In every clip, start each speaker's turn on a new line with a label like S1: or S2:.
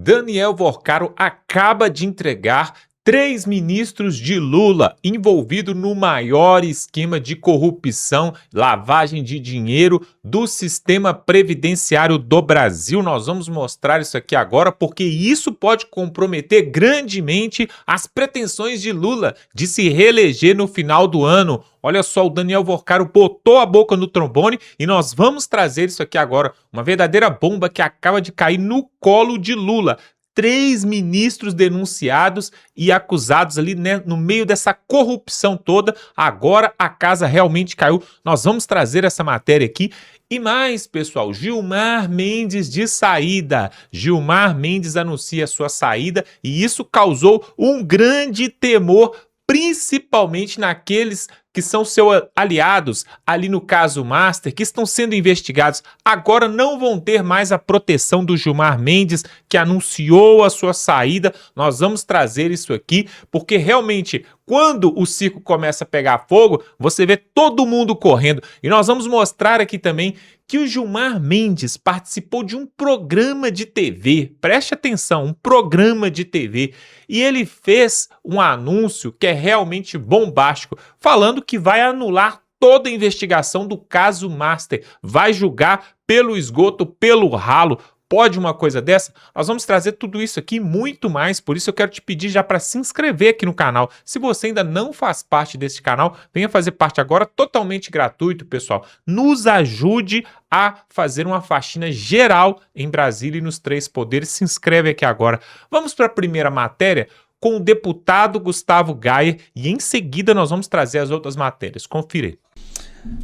S1: Daniel Worcaro acaba de entregar 3 ministros de Lula envolvidos no maior esquema de corrupção, lavagem de dinheiro do sistema previdenciário do Brasil. Nós vamos mostrar isso aqui agora, porque isso pode comprometer grandemente as pretensões de Lula de se reeleger no final do ano. Olha só, o Daniel Worcaro botou a boca no trombone e nós vamos trazer isso aqui agora. Uma verdadeira bomba que acaba de cair no colo de Lula. 3 ministros denunciados e acusados ali, né, no meio dessa corrupção toda. Agora a casa realmente caiu. Nós vamos trazer essa matéria aqui. E mais, pessoal, Gilmar Mendes de saída. Gilmar Mendes anuncia sua saída e isso causou um grande temor, principalmente naqueles que são seus aliados, ali no caso Master, que estão sendo investigados, agora não vão ter mais a proteção do Gilmar Mendes, que anunciou a sua saída. Nós vamos trazer isso aqui, porque realmente, quando o circo começa a pegar fogo, você vê todo mundo correndo. E nós vamos mostrar aqui também que o Gilmar Mendes participou de um programa de TV, preste atenção, um programa de TV, e ele fez um anúncio que é realmente bombástico, falando que vai anular toda a investigação do caso Master, vai julgar pelo esgoto, pelo ralo. Pode uma coisa dessa? Nós vamos trazer tudo isso aqui e muito mais, por isso eu quero te pedir já para se inscrever aqui no canal. Se você ainda não faz parte desse canal, venha fazer parte agora, totalmente gratuito, pessoal. Nos ajude a fazer uma faxina geral em Brasília e nos 3 poderes. Se inscreve aqui agora. Vamos para a primeira matéria com o deputado Gustavo Gayer e em seguida nós vamos trazer as outras matérias. Confira aí.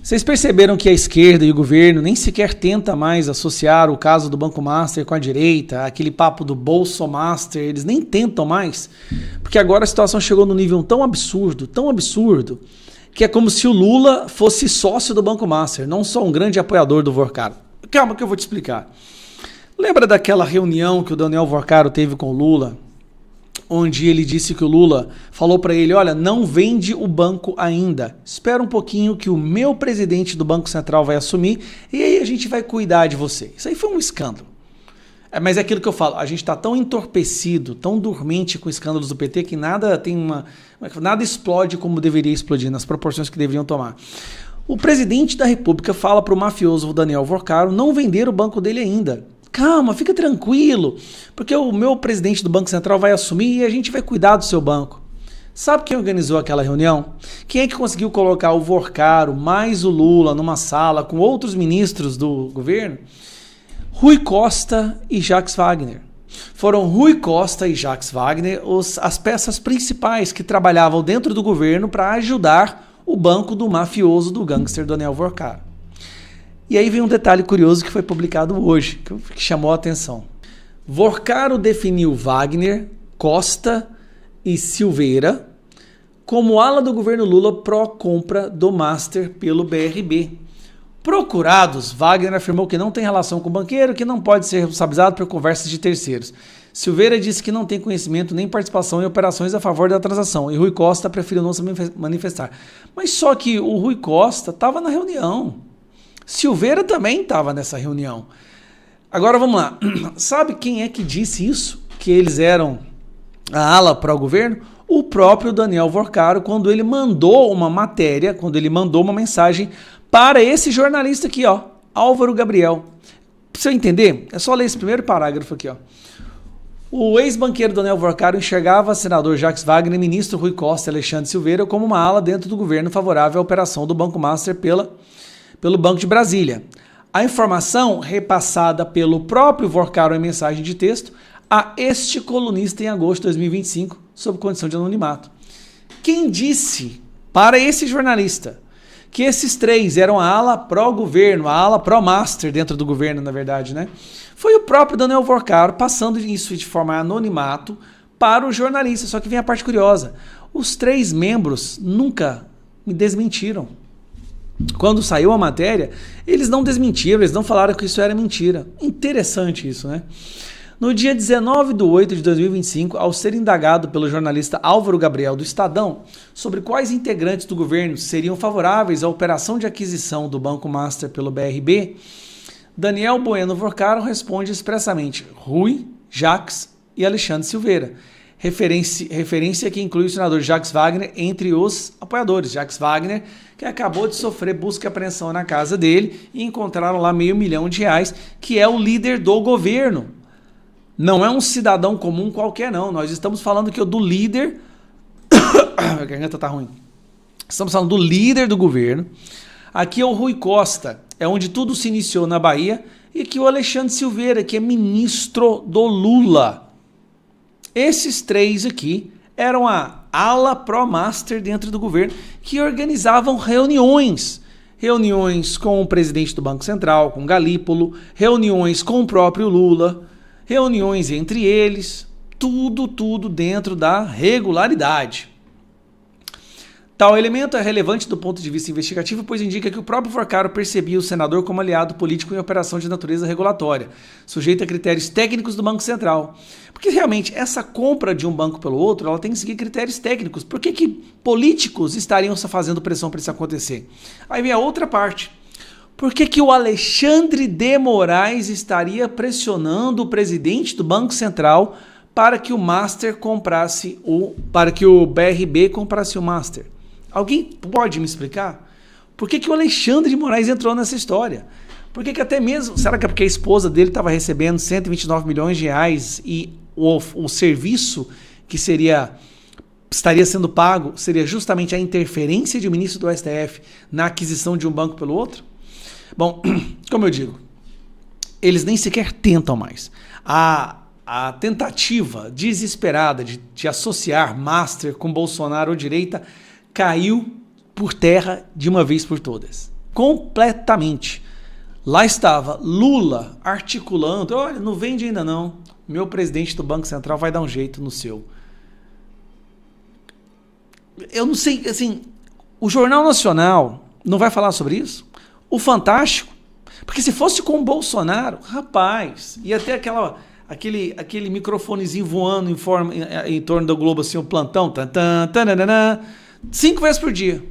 S2: Vocês perceberam que a esquerda e o governo nem sequer tenta mais associar o caso do Banco Master com a direita, aquele papo do Bolso Master, eles nem tentam mais, porque agora a situação chegou num nível tão absurdo, que é como se o Lula fosse sócio do Banco Master, não só um grande apoiador do Worcaro. Calma que eu vou te explicar. Lembra daquela reunião que o Daniel Worcaro teve com o Lula, onde ele disse que o Lula falou para ele, olha, não vende o banco ainda, espera um pouquinho que o meu presidente do Banco Central vai assumir e aí a gente vai cuidar de você. Isso aí foi um escândalo. Mas é aquilo que eu falo, a gente está tão entorpecido, tão dormente com escândalos do PT que nada explode como deveria explodir, nas proporções que deveriam tomar. O presidente da República fala para o mafioso Daniel Worcaro não vender o banco dele ainda. Calma, fica tranquilo, porque o meu presidente do Banco Central vai assumir e a gente vai cuidar do seu banco. Sabe quem organizou aquela reunião? Quem é que conseguiu colocar o Worcaro mais o Lula numa sala com outros ministros do governo? Rui Costa e Jacques Wagner. Foram Rui Costa e Jacques Wagner as peças principais que trabalhavam dentro do governo para ajudar o banco do mafioso, do gangster Daniel Worcaro. E aí vem um detalhe curioso que foi publicado hoje, que chamou a atenção. Worcaro definiu Wagner, Costa e Silveira como ala do governo Lula pró-compra do Master pelo BRB. Procurados, Wagner afirmou que não tem relação com o banqueiro, que não pode ser responsabilizado por conversas de terceiros. Silveira disse que não tem conhecimento nem participação em operações a favor da transação e Rui Costa preferiu não se manifestar. Mas só que o Rui Costa estava na reunião. Silveira também estava nessa reunião. Agora vamos lá. Sabe quem é que disse isso? Que eles eram a ala pró-governo? O próprio Daniel Worcaro, quando ele mandou uma matéria, quando ele mandou uma mensagem para esse jornalista aqui, ó, Álvaro Gabriel. Pra você entender, é só ler esse primeiro parágrafo aqui, ó. O ex-banqueiro Daniel Worcaro enxergava senador Jacques Wagner e ministro Rui Costa e Alexandre Silveira como uma ala dentro do governo favorável à operação do Banco Master pelo Banco de Brasília. A informação repassada pelo próprio Worcaro em mensagem de texto a este colunista em agosto de 2025, sob condição de anonimato. Quem disse para esse jornalista que esses 3 eram a ala pró-governo, a ala pró-master dentro do governo, na verdade, né? Foi o próprio Daniel Worcaro passando isso de forma anonimato para o jornalista. Só que vem a parte curiosa. Os 3 membros nunca me desmentiram. Quando saiu a matéria, eles não desmentiram, eles não falaram que isso era mentira. Interessante isso, né? No dia 19 de 8 de 2025, ao ser indagado pelo jornalista Álvaro Gabriel do Estadão sobre quais integrantes do governo seriam favoráveis à operação de aquisição do Banco Master pelo BRB, Daniel Bueno Worcaro responde expressamente: Rui, Jacques e Alexandre Silveira. Referência que inclui o senador Jacques Wagner entre os apoiadores. Jacques Wagner, que acabou de sofrer busca e apreensão na casa dele e encontraram lá R$500 mil, que é o líder do governo. Não é um cidadão comum qualquer, não. Nós estamos falando aqui do líder... A garganta tá ruim. Estamos falando do líder do governo. Aqui é o Rui Costa, é onde tudo se iniciou na Bahia. E aqui o Alexandre Silveira, que é ministro do Lula. Esses três aqui eram a ala pró-master dentro do governo, que organizavam reuniões. Reuniões com o presidente do Banco Central, com Galípolo, reuniões com o próprio Lula, reuniões entre eles, tudo dentro da regularidade. Tal elemento é relevante do ponto de vista investigativo, pois indica que o próprio Forcaro percebia o senador como aliado político em operação de natureza regulatória, sujeito a critérios técnicos do Banco Central. Porque realmente essa compra de um banco pelo outro, ela tem que seguir critérios técnicos. Por que políticos estariam fazendo pressão para isso acontecer? Aí vem a outra parte. Por que o Alexandre de Moraes estaria pressionando o presidente do Banco Central para que o Master comprasse para que o BRB comprasse o Master? Alguém pode me explicar? Por que o Alexandre de Moraes entrou nessa história? Por que até mesmo... Será que é porque a esposa dele estava recebendo R$129 milhões e o serviço que estaria sendo pago seria justamente a interferência de um ministro do STF na aquisição de um banco pelo outro? Bom, como eu digo, eles nem sequer tentam mais. A tentativa desesperada de associar Master com Bolsonaro ou direita caiu por terra de uma vez por todas. Completamente. Lá estava Lula articulando, olha, não vende ainda não, meu presidente do Banco Central vai dar um jeito no seu. Eu não sei, assim, o Jornal Nacional não vai falar sobre isso? O Fantástico? Porque se fosse com o Bolsonaro, rapaz, ia ter aquele microfonezinho voando em torno do Globo, assim, o plantão, 5 vezes por dia.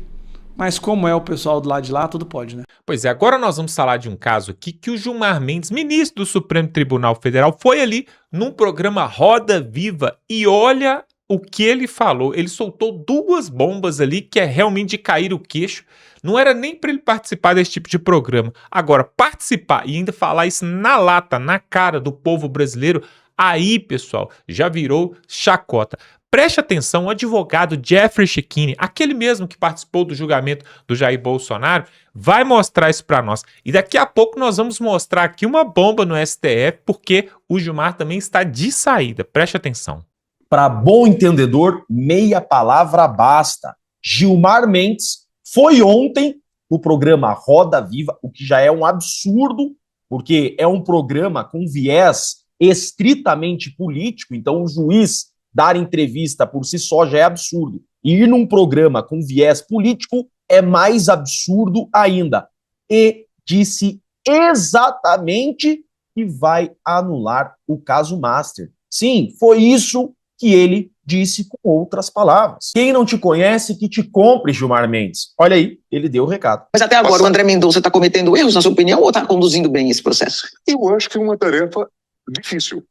S2: Mas como é o pessoal do lado de lá, tudo pode, né?
S1: Pois é, agora nós vamos falar de um caso aqui que o Gilmar Mendes, ministro do Supremo Tribunal Federal, foi ali num programa Roda Viva e olha o que ele falou. Ele soltou 2 bombas ali que é realmente de cair o queixo. Não era nem para ele participar desse tipo de programa. Agora, participar e ainda falar isso na lata, na cara do povo brasileiro, aí, pessoal, já virou chacota. Preste atenção, o advogado Jeffrey Chechini, aquele mesmo que participou do julgamento do Jair Bolsonaro, vai mostrar isso para nós. E daqui a pouco nós vamos mostrar aqui uma bomba no STF, porque o Gilmar também está de saída. Preste atenção.
S3: Para bom entendedor, meia palavra basta. Gilmar Mendes foi ontem no programa Roda Viva, o que já é um absurdo, porque é um programa com viés estritamente político, então o juiz dar entrevista por si só já é absurdo. E ir num programa com viés político é mais absurdo ainda. E disse exatamente que vai anular o caso Master. Sim, foi isso que ele disse com outras palavras. Quem não te conhece, que te compre, Gilmar Mendes. Olha aí, ele deu o recado.
S4: Mas até agora o André Mendonça está cometendo erros, na sua opinião, ou está conduzindo bem esse processo?
S5: Eu acho que é uma tarefa difícil.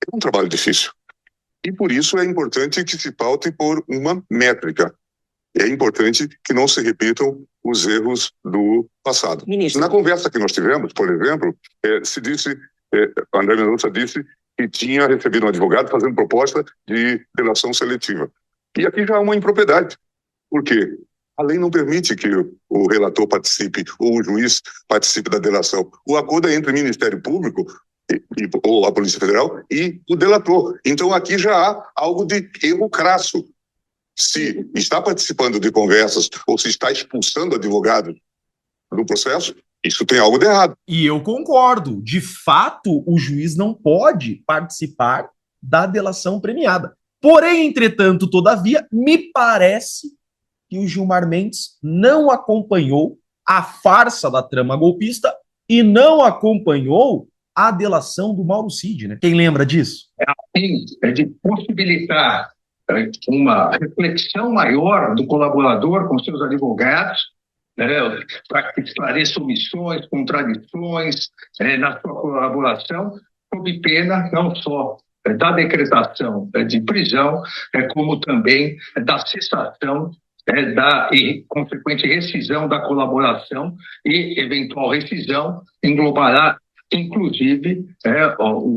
S5: É um trabalho difícil. E por isso é importante que se paute por uma métrica. É importante que não se repitam os erros do passado.
S4: Ministro.
S5: Na conversa que nós tivemos, por exemplo, André Mendonça disse que tinha recebido um advogado fazendo proposta de delação seletiva. E aqui já há uma impropriedade. Por quê? A lei não permite que o relator participe ou o juiz participe da delação. O acordo é entre o Ministério Público ou a Polícia Federal e o delator. Então aqui já há algo de erro crasso. Se está participando de conversas ou se está expulsando advogado do processo, isso tem algo de errado.
S3: E eu concordo. De fato, o juiz não pode participar da delação premiada. Porém, entretanto, todavia, me parece que o Gilmar Mendes não acompanhou a farsa da trama golpista e não acompanhou a delação do Mauro Cid, né? Quem lembra disso?
S6: É de possibilitar uma reflexão maior do colaborador com seus advogados, né, para que esclareça omissões, contradições na sua colaboração, sob pena não só da decretação de prisão, como também da cessação da e consequente rescisão da colaboração, e eventual rescisão englobará, inclusive,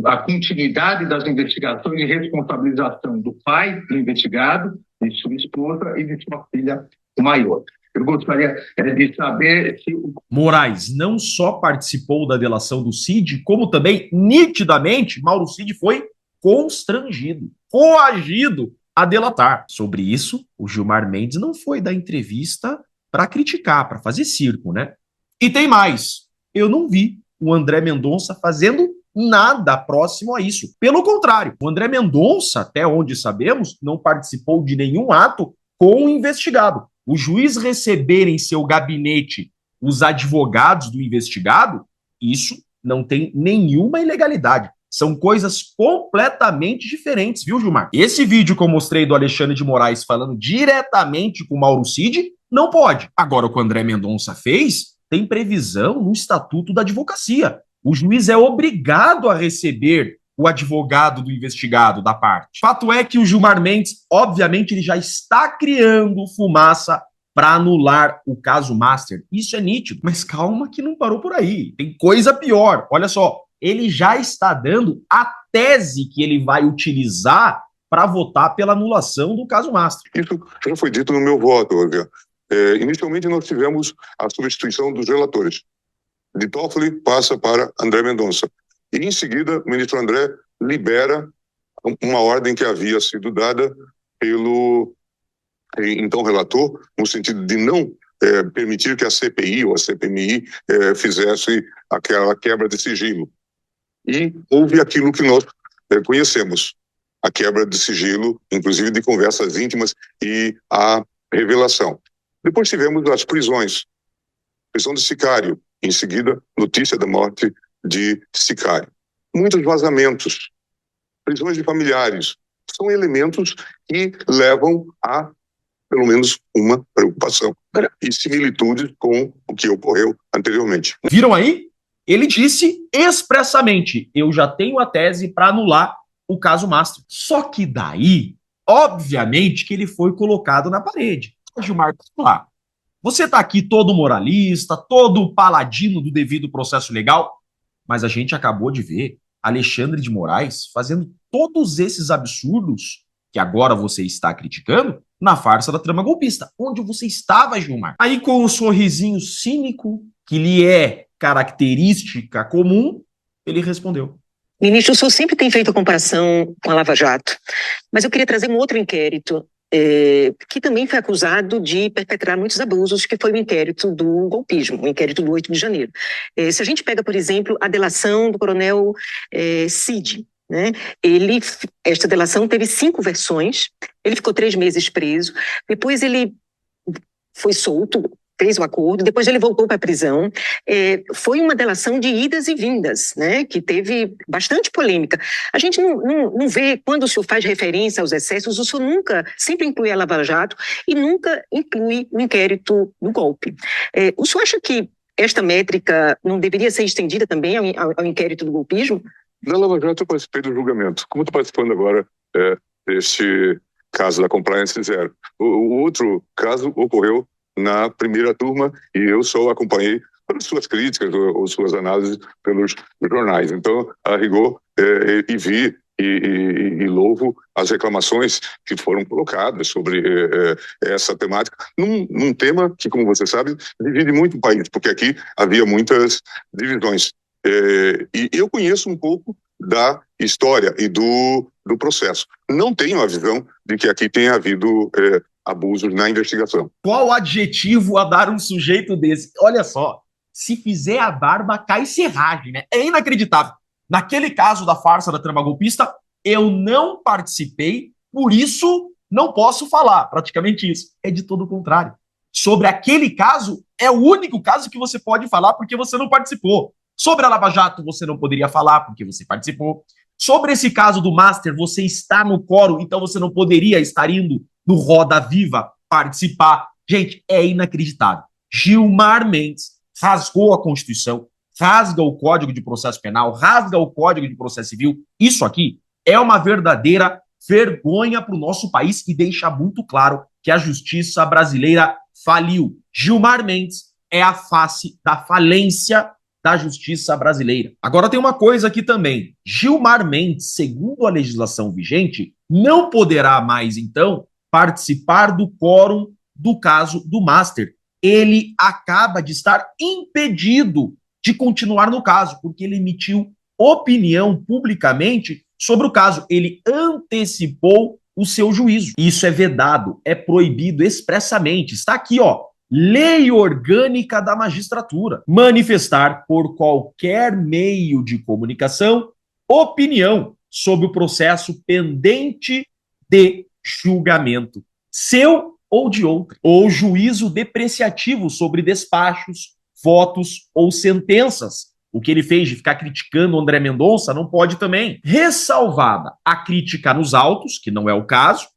S6: a continuidade das investigações e responsabilização do pai do investigado, de sua esposa e de sua filha maior. Eu gostaria de saber se o
S3: Moraes não só participou da delação do Cid, como também, nitidamente, Mauro Cid foi constrangido, coagido a delatar. Sobre isso, o Gilmar Mendes não foi dar entrevista para criticar, para fazer circo, né? E tem mais. Eu não vi o André Mendonça fazendo nada próximo a isso. Pelo contrário, o André Mendonça, até onde sabemos, não participou de nenhum ato com o investigado. O juiz receber em seu gabinete os advogados do investigado, isso não tem nenhuma ilegalidade. São coisas completamente diferentes, viu, Gilmar? Esse vídeo que eu mostrei do Alexandre de Moraes falando diretamente com o Mauro Cid, não pode. Agora, o que o André Mendonça fez, tem previsão no Estatuto da Advocacia. O juiz é obrigado a receber o advogado do investigado da parte. Fato é que o Gilmar Mendes, obviamente, ele já está criando fumaça para anular o caso Master. Isso é nítido. Mas calma que não parou por aí. Tem coisa pior. Olha só, ele já está dando a tese que ele vai utilizar para votar pela anulação do caso Master.
S5: Isso já foi dito no meu voto, Olga. Inicialmente, nós tivemos a substituição dos relatores. De Toffoli passa para André Mendonça. E, em seguida, o ministro André libera uma ordem que havia sido dada pelo então relator, no sentido de não permitir que a CPI ou a CPMI fizesse aquela quebra de sigilo. E houve aquilo que nós conhecemos, a quebra de sigilo, inclusive de conversas íntimas e a revelação. Depois tivemos as prisões, prisão de Sicário, em seguida, notícia da morte de Sicário. Muitos vazamentos, prisões de familiares, são elementos que levam a, pelo menos, uma preocupação e similitudes com o que ocorreu anteriormente.
S3: Viram aí? Ele disse expressamente, eu já tenho a tese para anular o caso Master. Só que daí, obviamente, que ele foi colocado na parede. Gilmar, lá, você está aqui todo moralista, todo paladino do devido processo legal, mas a gente acabou de ver Alexandre de Moraes fazendo todos esses absurdos que agora você está criticando na farsa da trama golpista. Onde você estava, Gilmar? Aí, com o sorrisinho cínico que lhe é característica comum, ele respondeu.
S7: Ministro, o senhor sempre tem feito a comparação com a Lava Jato, mas eu queria trazer um outro inquérito que também foi acusado de perpetrar muitos abusos, que foi o inquérito do golpismo, o inquérito do 8 de janeiro. Se a gente pega, por exemplo, a delação do coronel Cid, né? Esta delação teve 5 versões, ele ficou 3 meses preso, depois ele foi solto, fez o acordo, depois ele voltou para a prisão. Foi uma delação de idas e vindas, né, que teve bastante polêmica. A gente não vê, quando o senhor faz referência aos excessos, o senhor sempre inclui a Lava Jato e nunca inclui o inquérito do golpe. O senhor acha que esta métrica não deveria ser estendida também ao inquérito do golpismo?
S5: Na Lava Jato eu participei do julgamento. Como estou participando agora deste caso da Compliance Zero. O outro caso ocorreu na primeira turma e eu só acompanhei pelas suas críticas ou suas análises pelos jornais. Então, a rigor, e vi e louvo as reclamações que foram colocadas sobre essa temática, num tema que, como você sabe, divide muito o país, porque aqui havia muitas divisões. E eu conheço um pouco da história e do processo. Não tenho a visão de que aqui tenha havido abusos na investigação.
S3: Qual adjetivo a dar um sujeito desse? Olha só, se fizer a barba, cai serragem, né? É inacreditável. Naquele caso da farsa da trama golpista, eu não participei, por isso não posso falar. Praticamente isso. É de todo o contrário. Sobre aquele caso, é o único caso que você pode falar porque você não participou. Sobre a Lava Jato, você não poderia falar porque você participou. Sobre esse caso do Master, você está no coro, então você não poderia estar indo no Roda Viva participar. Gente, é inacreditável. Gilmar Mendes rasgou a Constituição, rasga o Código de Processo Penal, rasga o Código de Processo Civil. Isso aqui é uma verdadeira vergonha para o nosso país e deixa muito claro que a justiça brasileira faliu. Gilmar Mendes é a face da falência da justiça brasileira. Agora tem uma coisa aqui também. Gilmar Mendes, segundo a legislação vigente, não poderá mais, então, participar do quórum do caso do Master. Ele acaba de estar impedido de continuar no caso, porque ele emitiu opinião publicamente sobre o caso. Ele antecipou o seu juízo. Isso é vedado, é proibido expressamente. Está aqui, ó. Lei Orgânica da Magistratura. Manifestar por qualquer meio de comunicação opinião sobre o processo pendente de julgamento, seu ou de outro, ou juízo depreciativo sobre despachos, votos ou sentenças. O que ele fez de ficar criticando o André Mendonça não pode também. Ressalvada a crítica nos autos, que não é o caso,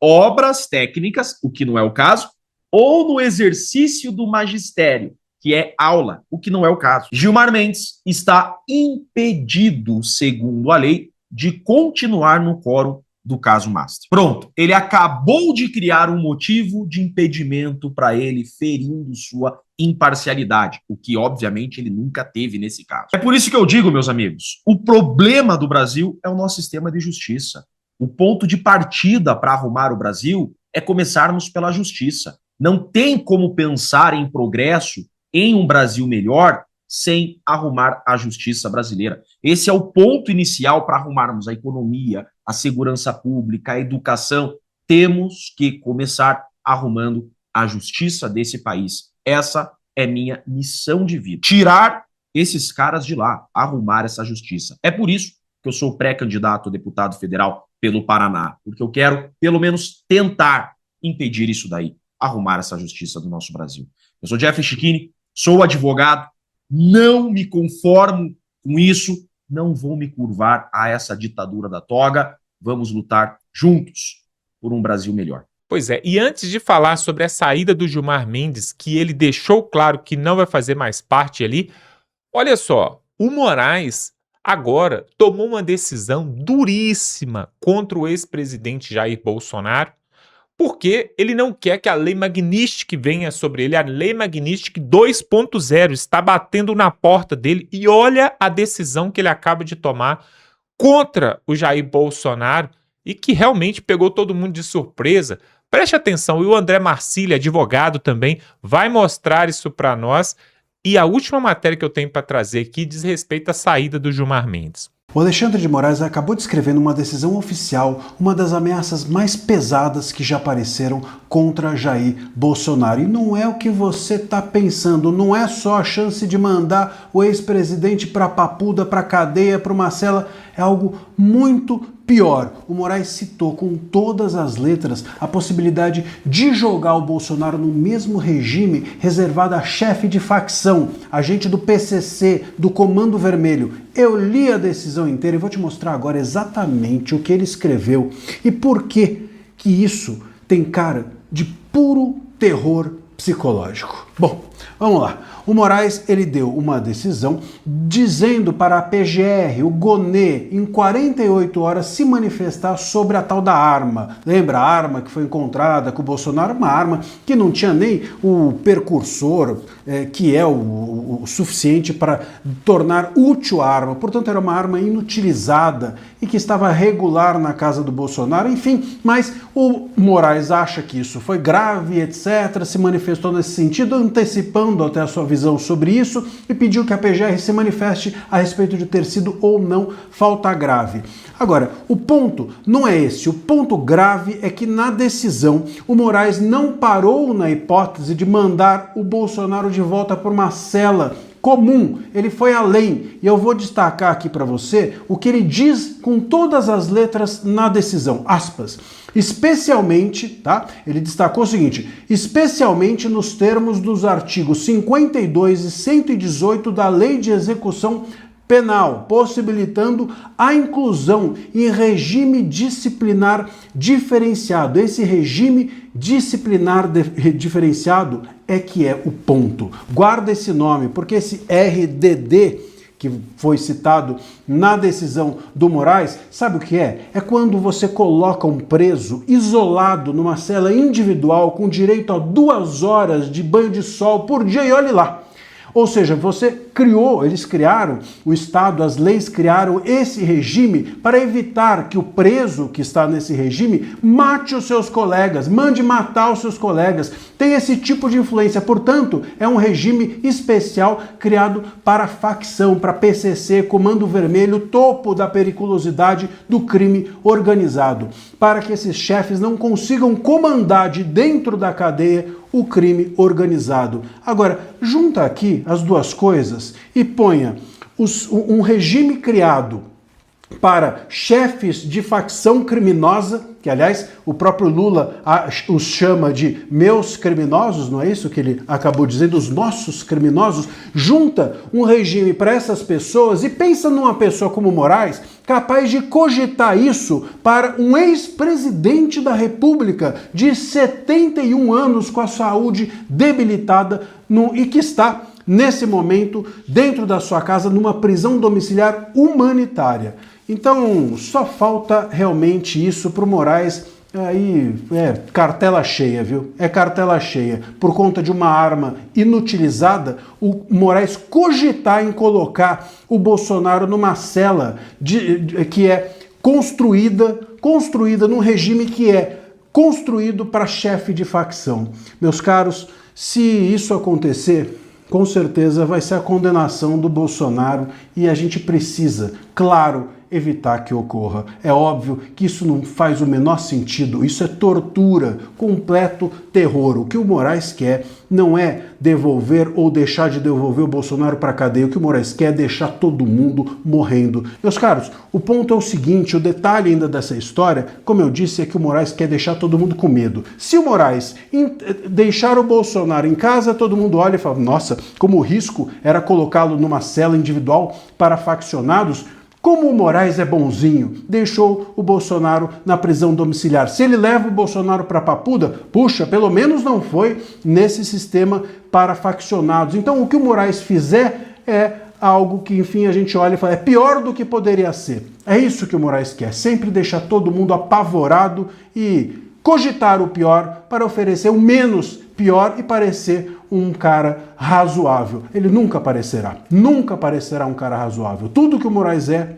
S3: obras técnicas, o que não é o caso, ou no exercício do magistério, que é aula, o que não é o caso. Gilmar Mendes está impedido, segundo a lei, de continuar no quórum do caso Master. Pronto, ele acabou de criar um motivo de impedimento para ele, ferindo sua imparcialidade, o que obviamente ele nunca teve nesse caso. É por isso que eu digo, meus amigos, o problema do Brasil é o nosso sistema de justiça. O ponto de partida para arrumar o Brasil é começarmos pela justiça. Não tem como pensar em progresso, em um Brasil melhor, sem arrumar a justiça brasileira. Esse é o ponto inicial para arrumarmos a economia, a segurança pública, a educação. Temos que começar arrumando a justiça desse país. Essa é minha missão de vida. Tirar esses caras de lá, arrumar essa justiça. É por isso que eu sou pré-candidato a deputado federal pelo Paraná, porque eu quero, pelo menos, tentar impedir isso daí, arrumar essa justiça do nosso Brasil. Eu sou Jeffrey Chicchini, sou advogado, não me conformo com isso, não vou me curvar a essa ditadura da toga, vamos lutar juntos por um Brasil melhor.
S1: Pois é, e antes de falar sobre a saída do Gilmar Mendes, que ele deixou claro que não vai fazer mais parte ali, olha só, o Moraes agora tomou uma decisão duríssima contra o ex-presidente Jair Bolsonaro, porque ele não quer que a Lei Magnitsky venha sobre ele. A Lei Magnitsky 2.0 está batendo na porta dele e olha a decisão que ele acaba de tomar contra o Jair Bolsonaro e que realmente pegou todo mundo de surpresa. Preste atenção, e o André Marcília, advogado também, vai mostrar isso para nós. E a última matéria que eu tenho para trazer aqui diz respeito à saída do Gilmar Mendes.
S8: O Alexandre de Moraes acabou de escrever numa decisão oficial uma das ameaças mais pesadas que já apareceram contra Jair Bolsonaro. E não é o que você está pensando, não é só a chance de mandar o ex-presidente para a papuda, para a cadeia, para uma cela, é algo muito pior. O Moraes citou com todas as letras a possibilidade de jogar o Bolsonaro no mesmo regime reservado a chefe de facção, agente do PCC, do Comando Vermelho. Eu li a decisão inteira e vou te mostrar agora exatamente o que ele escreveu e por que isso tem cara de puro terror psicológico. Bom, vamos lá. O Moraes, ele deu uma decisão dizendo para a PGR, o Gonê, em 48 horas se manifestar sobre a tal da arma. Lembra a arma que foi encontrada com o Bolsonaro? Uma arma que não tinha nem o percursor, que é o suficiente para tornar útil a arma. Portanto, era uma arma inutilizada e que estava regular na casa do Bolsonaro. Enfim, mas o Moraes acha que isso foi grave, etc., se manifestou nesse sentido, antecipando até a sua visão sobre isso e pediu que a PGR se manifeste a respeito de ter sido ou não falta grave. Agora, o ponto não é esse. O ponto grave é que na decisão o Moraes não parou na hipótese de mandar o Bolsonaro de volta para uma cela comum. Ele foi além. E eu vou destacar aqui para você o que ele diz com todas as letras na decisão. Aspas. Especialmente, tá? Ele destacou o seguinte, especialmente nos termos dos artigos 52 e 118 da Lei de Execução Penal, possibilitando a inclusão em regime disciplinar diferenciado. Esse regime disciplinar diferenciado é que é o ponto. Guarda esse nome, porque esse RDD que foi citado na decisão do Moraes, sabe o que é? É quando você coloca um preso isolado numa cela individual com direito a 2 horas de banho de sol por dia e olhe lá. Ou seja, eles criaram, o Estado, as leis criaram esse regime para evitar que o preso que está nesse regime mate os seus colegas, mande matar os seus colegas. Tem esse tipo de influência. Portanto, é um regime especial criado para facção, para PCC, Comando Vermelho, topo da periculosidade do crime organizado, para que esses chefes não consigam comandar de dentro da cadeia o crime organizado. Agora, junta aqui as duas coisas e ponha um regime criado para chefes de facção criminosa, que aliás o próprio Lula os chama de meus criminosos, não é isso que ele acabou dizendo, os nossos criminosos, junta um regime para essas pessoas e pensa numa pessoa como Moraes, capaz de cogitar isso para um ex-presidente da República de 71 anos com a saúde debilitada e que está nesse momento dentro da sua casa numa prisão domiciliar humanitária. Então, só falta realmente isso para o Moraes, aí é cartela cheia, viu? É cartela cheia. Por conta de uma arma inutilizada, o Moraes cogitar em colocar o Bolsonaro numa cela que é construída num regime que é construído para chefe de facção. Meus caros, se isso acontecer, com certeza vai ser a condenação do Bolsonaro e a gente precisa, claro, evitar que ocorra. É óbvio que isso não faz o menor sentido, isso é tortura, completo terror. O que o Moraes quer não é devolver ou deixar de devolver o Bolsonaro para a cadeia, o que o Moraes quer é deixar todo mundo morrendo. Meus caros, o ponto é o seguinte, o detalhe ainda dessa história, como eu disse, é que o Moraes quer deixar todo mundo com medo. Se o Moraes deixar o Bolsonaro em casa, todo mundo olha e fala, nossa, como o risco era colocá-lo numa cela individual para faccionados, como o Moraes é bonzinho, deixou o Bolsonaro na prisão domiciliar. Se ele leva o Bolsonaro para Papuda, puxa, pelo menos não foi nesse sistema para faccionados. Então o que o Moraes fizer é algo que, enfim, a gente olha e fala, é pior do que poderia ser. É isso que o Moraes quer, sempre deixar todo mundo apavorado e cogitar o pior para oferecer o menos pior e parecer um cara razoável. Ele nunca parecerá um cara razoável. Tudo que o Moraes é,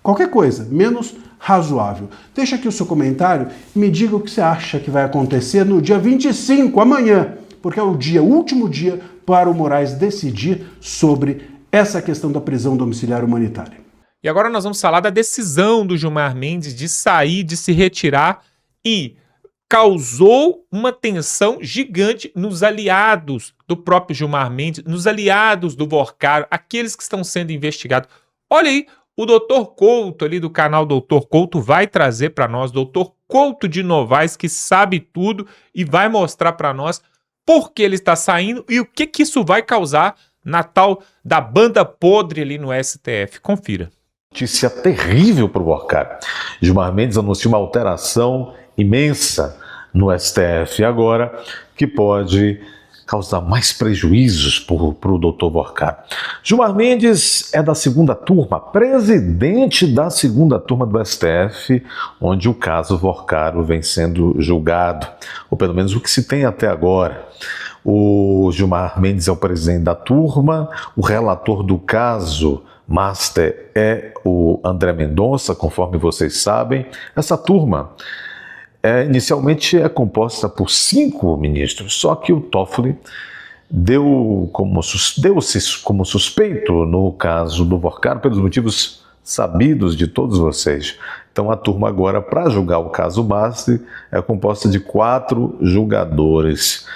S8: qualquer coisa, menos razoável. Deixa aqui o seu comentário e me diga o que você acha que vai acontecer no dia 25, amanhã, porque é o último dia para o Moraes decidir sobre essa questão da prisão domiciliar humanitária.
S1: E agora nós vamos falar da decisão do Gilmar Mendes de sair, de se retirar e causou uma tensão gigante nos aliados do próprio Gilmar Mendes, nos aliados do Vorcaro, aqueles que estão sendo investigados. Olha aí, o Dr. Couto ali do canal Dr. Couto vai trazer para nós, Dr. Couto de Novaes, que sabe tudo e vai mostrar para nós por que ele está saindo e o que isso vai causar na tal da banda podre ali no STF. Confira.
S9: Notícia terrível para o Vorcaro. Gilmar Mendes anuncia uma alteração imensa no STF agora, que pode causar mais prejuízos para o doutor Vorcaro. Gilmar Mendes é da segunda turma, presidente da segunda turma do STF, onde o caso Vorcaro vem sendo julgado, ou pelo menos o que se tem até agora. O Gilmar Mendes é o presidente da turma, o relator do caso Master é o André Mendonça, conforme vocês sabem. Essa turma inicialmente é composta por 5 ministros, só que o Toffoli deu-se como suspeito no caso do Vorcaro pelos motivos sabidos de todos vocês. Então a turma agora, para julgar o caso Master, é composta de 4 julgadores.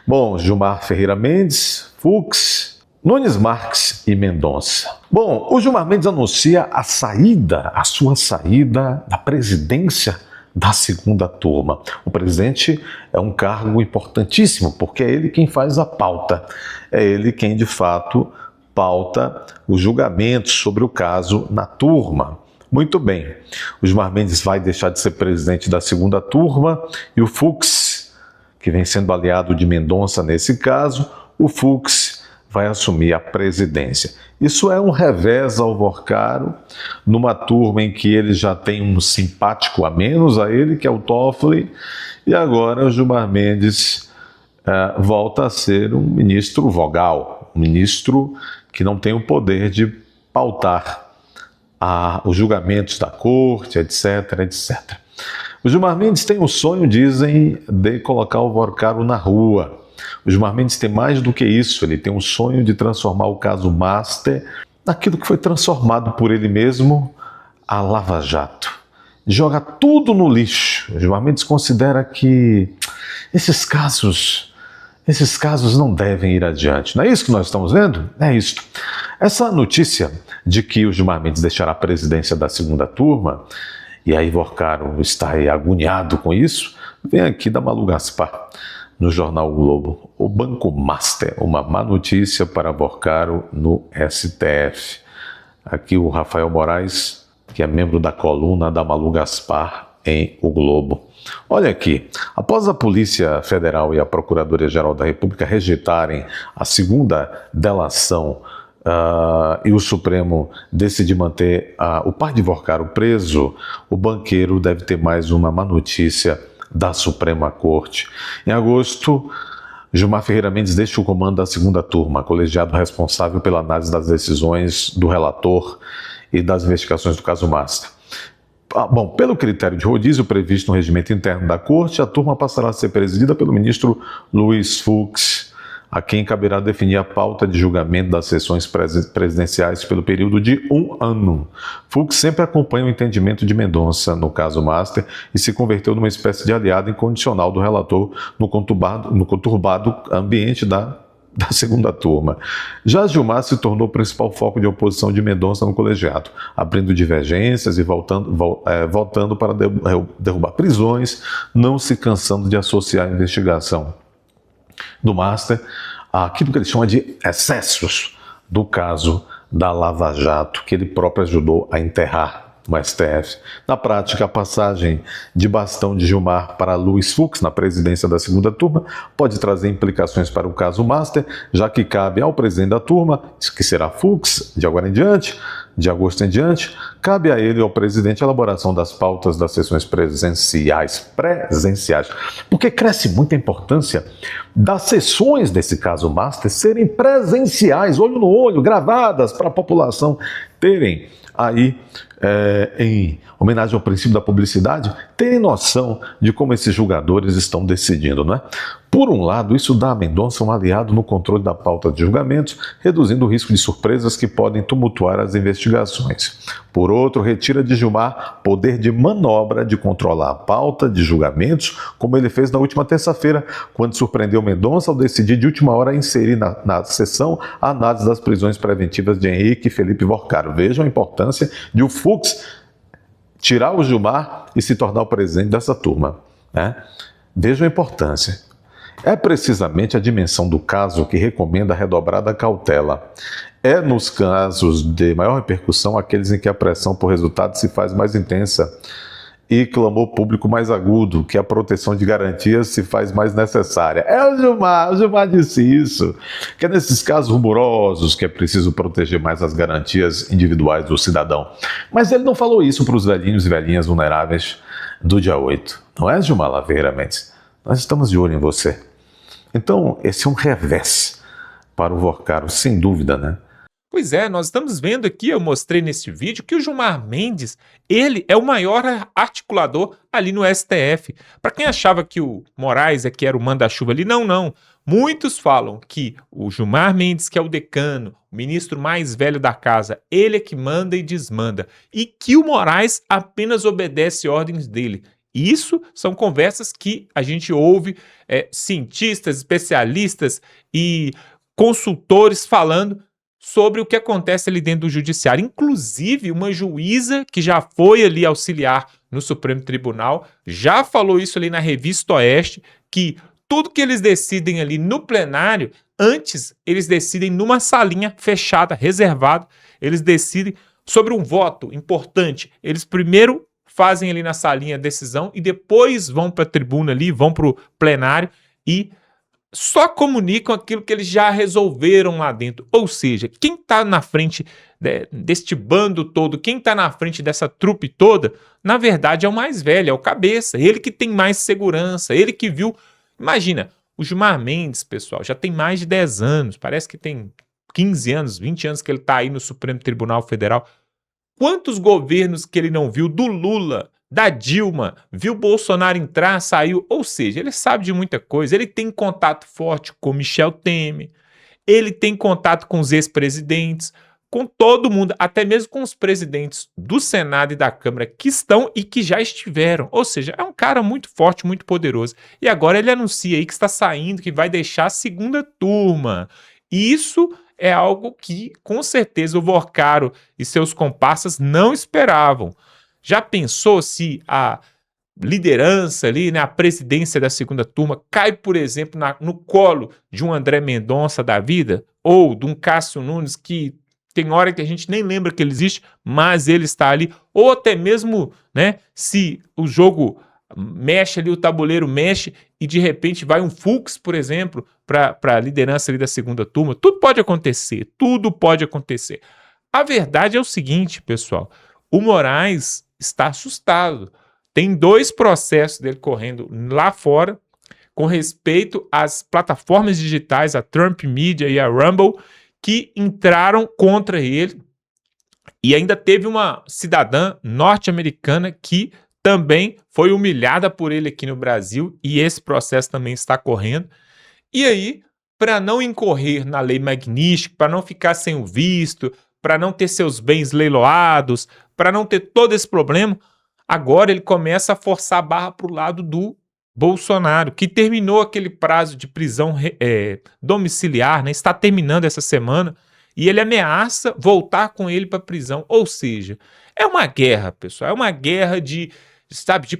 S9: Bom, Gilmar Ferreira Mendes, Fux, Nunes Marques e Mendonça. Bom, o Gilmar Mendes anuncia a sua saída da presidência da segunda turma. O presidente é um cargo importantíssimo, porque é ele quem faz a pauta. É ele quem, de fato, pauta os julgamentos sobre o caso na turma. Muito bem, o Gilmar Mendes vai deixar de ser presidente da segunda turma e o Fux, que vem sendo aliado de Mendonça nesse caso, o Fux vai assumir a presidência. Isso é um revés ao Vorcaro, numa turma em que ele já tem um simpático a menos a ele, que é o Toffoli, e agora o Gilmar Mendes volta a ser um ministro vogal, um ministro que não tem o poder de pautar os julgamentos da corte, etc, etc. O Gilmar Mendes tem o sonho, dizem, de colocar o Vorcaro na rua. O Gilmar Mendes tem mais do que isso, ele tem um sonho de transformar o caso Master naquilo que foi transformado por ele mesmo, a Lava Jato. Joga tudo no lixo. O Gilmar Mendes considera que esses casos não devem ir adiante. Não é isso que nós estamos vendo? É isso. Essa notícia de que o Gilmar Mendes deixará a presidência da segunda turma, e aí Vorcaro está aí agoniado com isso, vem aqui da Malu Gaspar, no jornal o Globo. O Banco Master, uma má notícia para Vorcaro no STF. Aqui o Rafael Moraes, que é membro da coluna da Malu Gaspar em O Globo. Olha aqui, após a Polícia Federal e a Procuradoria-Geral da República rejeitarem a segunda delação e o Supremo decidir manter o pai de Vorcaro preso, o banqueiro deve ter mais uma má notícia da Suprema Corte. Em agosto, Gilmar Ferreira Mendes deixa o comando da segunda turma, colegiado responsável pela análise das decisões do relator e das investigações do caso Master. Bom, pelo critério de rodízio previsto no regimento interno da Corte, a turma passará a ser presidida pelo ministro Luiz Fux, a quem caberá definir a pauta de julgamento das sessões presidenciais pelo período de 1 ano. Fux sempre acompanha o entendimento de Mendonça no caso Master e se converteu numa espécie de aliado incondicional do relator no conturbado ambiente da segunda turma. Já Gilmar se tornou o principal foco de oposição de Mendonça no colegiado, abrindo divergências e voltando para derrubar prisões, não se cansando de associar a investigação do Master àquilo que ele chama de excessos do caso da Lava Jato, que ele próprio ajudou a enterrar no STF. Na prática, a passagem de bastão de Gilmar para Luiz Fux na presidência da segunda turma pode trazer implicações para o caso Master, já que cabe ao presidente da turma, que será Fux, de agora em diante, de agosto em diante, cabe a ele e ao presidente a elaboração das pautas das sessões presenciais, porque cresce muito a importância das sessões desse caso Master serem presenciais, olho no olho, gravadas, para a população terem aí, em homenagem ao princípio da publicidade, terem noção de como esses julgadores estão decidindo, não é? Por um lado, isso dá a Mendonça um aliado no controle da pauta de julgamentos, reduzindo o risco de surpresas que podem tumultuar as investigações. Por outro, retira de Gilmar poder de manobra de controlar a pauta de julgamentos, como ele fez na última terça-feira, quando surpreendeu Mendonça ao decidir de última hora inserir na sessão a análise das prisões preventivas de Henrique e Felipe Vorcaro. Vejam a importância de o Fux tirar o Gilmar e se tornar o presidente dessa turma, né? Vejam a importância. É precisamente a dimensão do caso que recomenda a redobrada cautela. É nos casos de maior repercussão aqueles em que a pressão por resultado se faz mais intensa e clamor público mais agudo, que a proteção de garantias se faz mais necessária. O Gilmar disse isso, que é nesses casos rumorosos que é preciso proteger mais as garantias individuais do cidadão. Mas ele não falou isso para os velhinhos e velhinhas vulneráveis do dia 8. Não é, Gilmar Laveira Mendes? Nós estamos de olho em você. Então, esse é um revés para o Vorcaro, sem dúvida, né?
S1: Pois é, nós estamos vendo aqui, eu mostrei neste vídeo, que o Gilmar Mendes, ele é o maior articulador ali no STF. Para quem achava que o Moraes é que era o manda-chuva ali, não. Muitos falam que o Gilmar Mendes, que é o decano, o ministro mais velho da casa, ele é que manda e desmanda. E que o Moraes apenas obedece ordens dele. Isso são conversas que a gente ouve cientistas, especialistas e consultores falando sobre o que acontece ali dentro do judiciário. Inclusive, uma juíza que já foi ali auxiliar no Supremo Tribunal, já falou isso ali na Revista Oeste, que tudo que eles decidem ali no plenário, antes eles decidem numa salinha fechada, reservada, eles decidem sobre um voto importante. Eles primeiro fazem ali na salinha a decisão e depois vão para a tribuna ali, vão para o plenário e só comunicam aquilo que eles já resolveram lá dentro. Ou seja, quem está na frente deste bando todo, quem está na frente dessa trupe toda, na verdade é o mais velho, é o cabeça. Ele que tem mais segurança, ele que viu... Imagina, o Gilmar Mendes, pessoal, já tem mais de 10 anos, parece que tem 15 anos, 20 anos que ele está aí no Supremo Tribunal Federal. Quantos governos que ele não viu do Lula, da Dilma, viu Bolsonaro entrar, saiu, ou seja, ele sabe de muita coisa, ele tem contato forte com Michel Temer, ele tem contato com os ex-presidentes, com todo mundo, até mesmo com os presidentes do Senado e da Câmara que estão e que já estiveram, ou seja, é um cara muito forte, muito poderoso, e agora ele anuncia aí que está saindo, que vai deixar a segunda turma, e isso é algo que, com certeza, o Vorcaro e seus comparsas não esperavam. Já pensou se a liderança ali, né, a presidência da segunda turma cai, por exemplo, no colo de um André Mendonça da vida ou de um Cássio Nunes que tem hora que a gente nem lembra que ele existe, mas ele está ali, ou até mesmo, né, se o jogo mexe ali, o tabuleiro mexe e de repente vai um Fux, por exemplo, para a liderança ali da segunda turma. Tudo pode acontecer, tudo pode acontecer. A verdade é o seguinte, pessoal, o Moraes está assustado. Tem 2 processos dele correndo lá fora com respeito às plataformas digitais, a Trump Media e a Rumble, que entraram contra ele. E ainda teve uma cidadã norte-americana que também foi humilhada por ele aqui no Brasil e esse processo também está correndo. E aí, para não incorrer na lei Magnitsky, para não ficar sem o visto, para não ter seus bens leiloados, para não ter todo esse problema, agora ele começa a forçar a barra para o lado do Bolsonaro, que terminou aquele prazo de prisão domiciliar, né? Está terminando essa semana, e ele ameaça voltar com ele para a prisão. Ou seja, é uma guerra, pessoal, é uma guerra de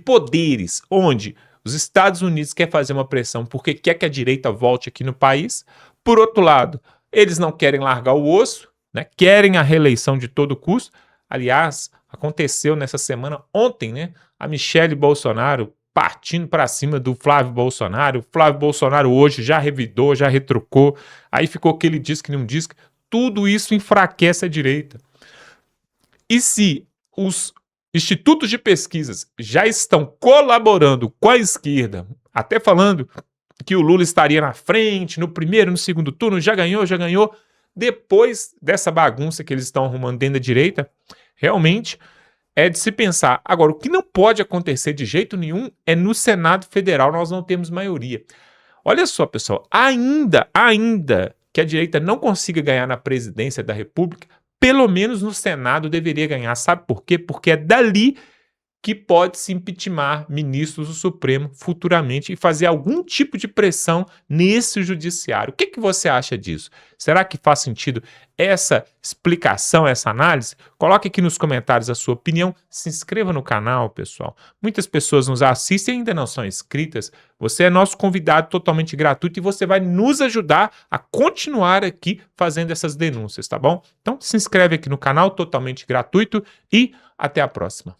S1: poderes, onde os Estados Unidos quer fazer uma pressão porque quer que a direita volte aqui no país. Por outro lado, eles não querem largar o osso, né? Querem a reeleição de todo custo. Aliás, aconteceu nessa semana, ontem, né? A Michele Bolsonaro partindo para cima do Flávio Bolsonaro. O Flávio Bolsonaro hoje já revidou, já retrucou. Aí ficou aquele diz que não diz. Tudo isso enfraquece a direita. E se os institutos de pesquisas já estão colaborando com a esquerda, até falando que o Lula estaria na frente, no primeiro, no segundo turno, já ganhou, depois dessa bagunça que eles estão arrumando dentro da direita, realmente é de se pensar. Agora, o que não pode acontecer de jeito nenhum é no Senado Federal nós não temos maioria. Olha só, pessoal, ainda que a direita não consiga ganhar na presidência da República, pelo menos no Senado deveria ganhar. Sabe por quê? Porque é dali que pode se impeachment ministros do Supremo futuramente e fazer algum tipo de pressão nesse judiciário. O que você acha disso? Será que faz sentido essa explicação, essa análise? Coloque aqui nos comentários a sua opinião. Se inscreva no canal, pessoal. Muitas pessoas nos assistem e ainda não são inscritas. Você é nosso convidado totalmente gratuito e você vai nos ajudar a continuar aqui fazendo essas denúncias, tá bom? Então se inscreve aqui no canal totalmente gratuito e até a próxima.